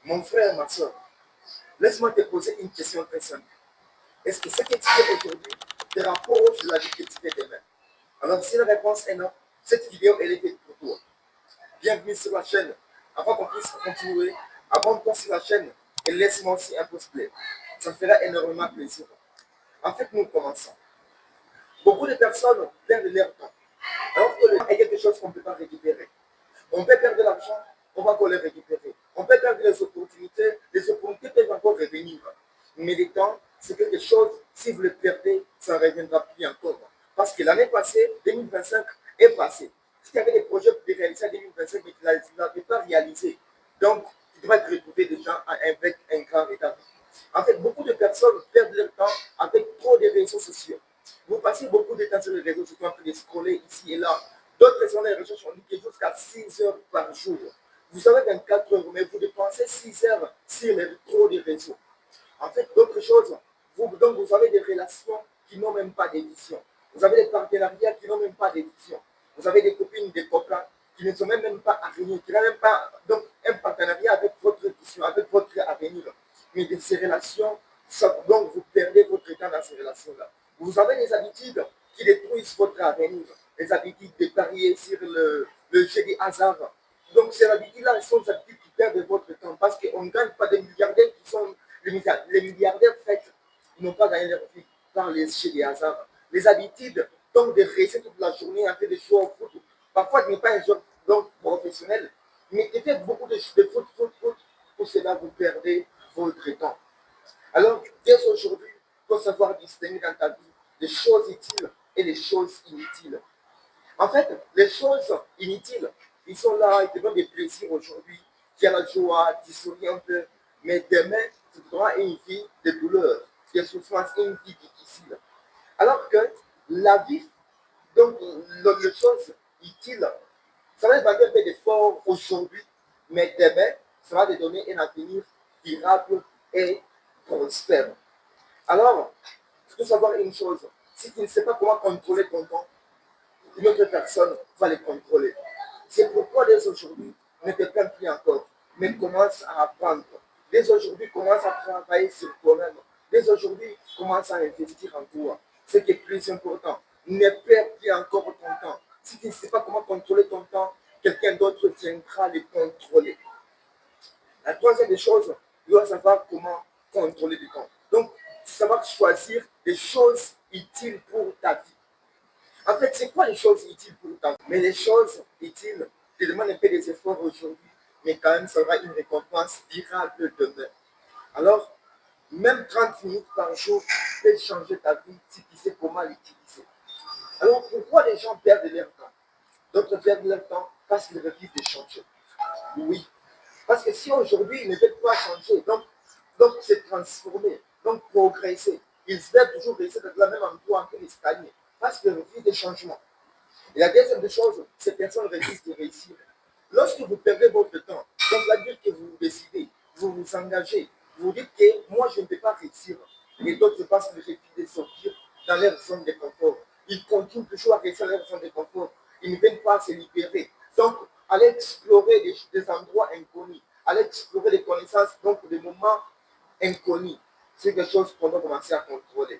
Mon frère, ma soeur, laisse-moi te poser une question très simple. Est-ce que ce que tu fais aujourd'hui te rapproche de la vie que tu fais demain? Alors, si la réponse est non, cette vidéo, elle est faite pour toi. Bienvenue sur la chaîne. Avant qu'on puisse continuer, abonne-toi sur la chaîne et laisse-moi aussi un pouce bleu. Ça me fera énormément plaisir. En fait, nous commençons. Beaucoup de personnes perdent leur temps. Alors que le temps est quelque chose qu'on ne peut pas récupérer. On peut perdre de l'argent, on va encore le récupérer. On peut perdre les opportunités peuvent encore revenir. Mais le temps, c'est quelque chose, si vous le perdez, ça ne reviendra plus encore. Parce que l'année passée, 2025, est passée. Si tu avais des projets pour réaliser en 2025, mais tu ne l'avais pas réalisé, donc tu devrais te retrouver déjà avec un grand retard. En fait, beaucoup de personnes perdent leur temps avec trop de réseaux sociaux. Vous passez beaucoup de temps sur les réseaux sociaux en train de scroller ici et là. D'autres personnes les recherches ont dit que jusqu'à 6 heures par jour. Vous avez 24 heures, mais vous dépensez 6 heures sur les trop de réseaux. En fait, d'autres choses, donc vous avez des relations qui n'ont même pas d'édition. Vous avez des partenariats qui n'ont même pas d'édition. Vous avez des copines, des copains qui ne sont même pas alignés, qui n'ont même pas donc, un partenariat avec votre édition, avec votre avenir. Mais de ces relations, donc vous perdez votre temps dans ces relations-là. Vous avez des habitudes qui détruisent votre avenir, les habitudes de parier sur le jeu des hasard. Donc ces habitudes-là sont des habitudes qui perdent votre temps parce qu'on ne gagne pas des milliardaires qui sont les milliardaires faits, ils n'ont pas gagné leur vie par les jeux des hasard. Les habitudes, donc de rester toute la journée en train de jouer au foot. Parfois, tu n'es pas un joueur donc, professionnel, mais tu fais beaucoup de foot. Pour cela, vous perdez votre temps. Alors, dès aujourd'hui, il faut savoir distinguer dans ta vie les choses utiles et les choses inutiles. En fait, les choses inutiles, ils sont là, ils te donnent des plaisirs aujourd'hui, tu as la joie, tu souris un peu, mais demain, tu auras une vie de douleur, de souffrance, une vie difficile. Alors que la vie, donc les choses utiles, ça va demander un peu d'effort aujourd'hui, mais demain, ça va te donner un avenir durable et prospère. Alors, il faut savoir une chose, si tu ne sais pas comment contrôler ton temps, une autre personne va les contrôler. C'est pourquoi dès aujourd'hui, ne te plains plus encore, mais commence à apprendre. Dès aujourd'hui, commence à travailler sur toi-même. Dès aujourd'hui, commence à investir en toi. Ce qui est plus important. Ne perds plus encore ton temps. Si tu ne sais pas comment contrôler ton temps, quelqu'un d'autre viendra le contrôler. La troisième des choses, tu dois savoir comment contrôler le temps. Donc, savoir choisir des choses utiles pour ta vie. En fait, c'est quoi les choses utiles pour ta vie? Mais les choses utiles, te demandent un peu des efforts aujourd'hui, mais quand même, ça aura une récompense durable demain. Alors, même 30 minutes par jour peut changer ta vie si tu sais comment l'utiliser. Alors, pourquoi les gens perdent leur temps? D'autres perdent leur temps parce qu'ils refusent de changer. Oui. Parce que si aujourd'hui, ils ne veulent pas changer, donc se transformer, donc progresser, ils veulent toujours rester dans le même endroit en train de stagner parce qu'ils refusent des changements. Et la deuxième des choses, ces personnes refusent de réussir. Lorsque vous perdez votre temps, donc ça veut dire que vous décidez, vous vous engagez, vous dites que moi je ne peux pas réussir. Et d'autres pensent que refusent de sortir dans leur zone de confort. Ils continuent toujours à rester dans leur zone de confort. Ils ne viennent pas se libérer. Donc, allez explorer des endroits inconnus, allez explorer des connaissances, donc des moments inconnus. C'est quelque chose qu'on doit commencer à contrôler.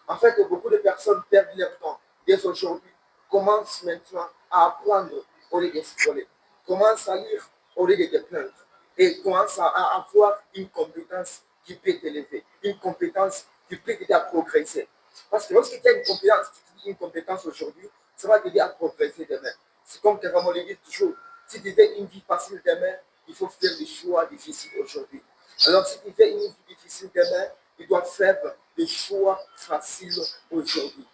En fait, beaucoup de personnes perdent leur temps. Dès aujourd'hui, commence maintenant à apprendre au lieu d'explorer. Commence à lire au lieu de te plaindre. Et commence à avoir une compétence qui peut t'élever. Une compétence qui peut t'aider à progresser. Parce que lorsque tu as une compétence aujourd'hui, ça va t'aider à progresser demain. C'est comme Kéramon le dit toujours. Si tu veux une vie facile demain, il faut faire des choix difficiles aujourd'hui. Alors, si tu veux une vie difficile demain, tu dois faire des choix faciles aujourd'hui.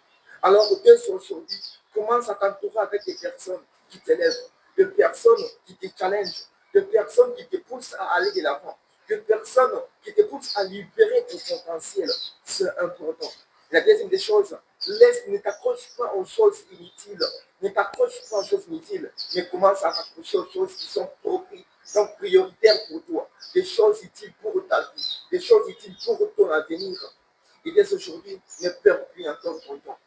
Alors, dès aujourd'hui, commence à t'entourer avec des personnes qui t'élèvent, des personnes qui te challengent, des personnes qui te poussent à aller de l'avant, des personnes qui te poussent à libérer ton potentiel. C'est important. La deuxième des choses, ne t'accroche pas aux choses inutiles. Ne t'accroche pas aux choses inutiles, mais commence à t'accrocher aux choses qui sont donc prioritaires pour toi. Des choses utiles pour ta vie, des choses utiles pour ton avenir. Et dès aujourd'hui, ne perds plus encore ton temps.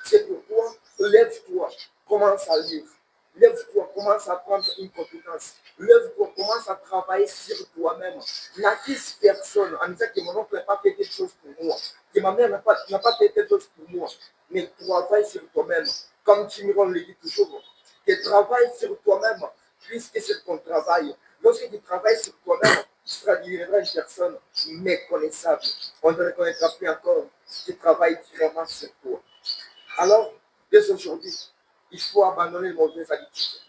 C'est pourquoi, lève-toi, commence à lire. Lève-toi, commence à prendre une compétence. Lève-toi, commence à travailler sur toi-même. N'accuse personne en disant que mon oncle n'a pas fait quelque chose pour moi, que ma mère n'a pas fait quelque chose pour moi. Mais travaille sur toi-même. Comme Timiron le dit toujours, que travaille sur toi-même, puisque c'est ton travail. Lorsque tu travailles sur toi-même, tu deviendras une personne méconnaissable. On ne reconnaîtra plus encore que tu travailles vraiment sur toi. Alors, dès aujourd'hui, il faut abandonner les mauvaises habitudes.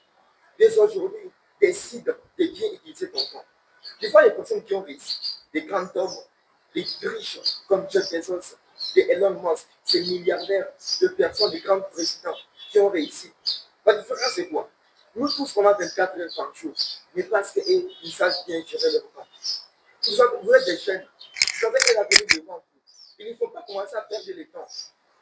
Dès aujourd'hui, décide de bien utiliser ton temps. Tu vois les personnes qui ont réussi, des grands hommes, des riches comme Jeff Bezos, des Elon Musk, ces milliardaires, de personnes, des grands présidents qui ont réussi. La différence, c'est quoi? Nous tous, on a 24 heures par jour, mais parce qu'ils savent bien gérer leur temps. Vous êtes des jeunes, vous savez qu'elle a venu devant vous. Il ne faut pas commencer à perdre le temps.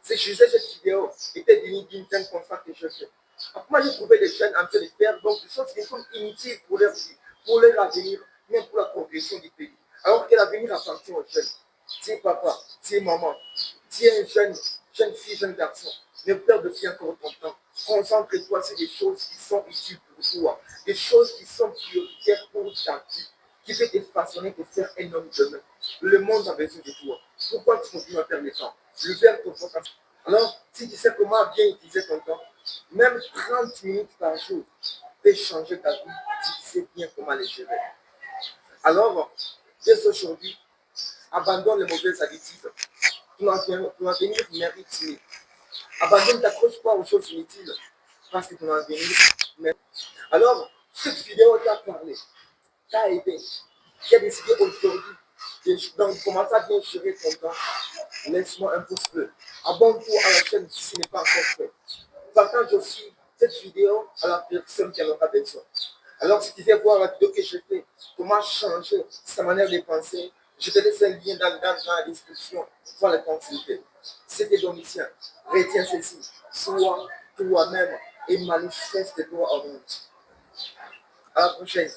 Si je faisais cette vidéo, était d'une telle constat que je fais. Après, moi, j'ai trouvé des jeunes en train de faire donc des choses qui sont inutiles pour leur vie, pour leur avenir, même pour la progression du pays. Alors que l'avenir appartient aux jeunes. Si papa, si maman, si un jeune fille, jeune garçon, ne perds de bien encore ton temps. Concentre-toi sur des choses qui sont utiles pour toi, des choses qui sont prioritaires pour ta vie, qui peut te façonner, te faire un homme demain. Le monde a besoin de toi. Pourquoi tu continues à perdre le temps? Libère ton temps. Alors, si tu sais comment bien utiliser ton temps, même 30 minutes par jour peut changer ta vie si tu sais bien comment les gérer. Alors, dès aujourd'hui, abandonne les mauvaises habitudes. Ton avenir mérite mieux. Abandonne, t'accroche pas aux choses inutiles parce que ton avenir mérite. Alors, cette vidéo t'a parlé, t'a aidé. Tu as décidé aujourd'hui de commencer à bien gérer ton temps. Laisse-moi un pouce bleu. Abonne-toi à la chaîne si ce n'est pas encore fait. Partage aussi cette vidéo à la personne qui en aura besoin. Alors, si tu veux voir la vidéo que j'ai fait, comment changer sa manière de penser, je te laisse un lien dans la description pour le consulter. C'était Domitien. Retiens ceci. Sois toi-même et manifeste-toi en monde. À la prochaine.